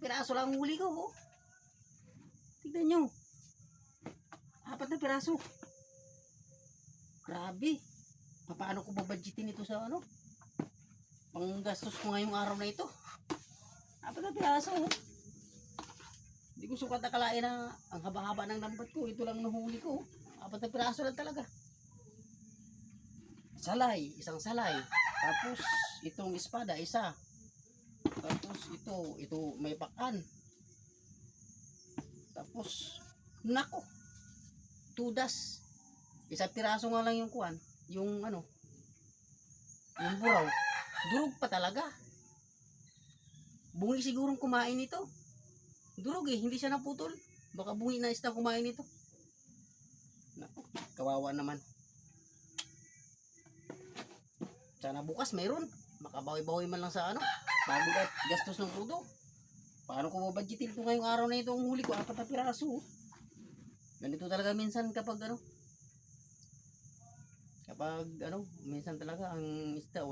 piraso lang ang huli ko. Oh. Tignan nyo. 4 na piraso. Grabe. Paano ko babadgetin ito sa ano? Panggastos ko ngayong araw na ito. 4 na piraso. Oh. Hindi ko sukat akalain na ang haba-haba ng lambat ko. Ito lang nahuli ko. 4 na piraso lang talaga. Salay, isang salay. Tapos itong espada, isa. Tapos ito may pakan. Tapos nako. Tudas. Isang piraso nga lang yung kuan, yung ano. Yung buraw. Durog pa talaga. Bungi sigurong kumain ito. Durog eh, hindi siya naputol. Baka bungi na isang kumain ito. Nako, kawawa naman. Sana bukas mayroon. Makabawi-bawi man lang sa ano. Bago gastos ng crudo. Paano ko mabudgetin ito ngayong araw na ito ang huli ko? 4 na piraso. Ganito talaga minsan kapag ano. Kapag ano, minsan talaga ang isda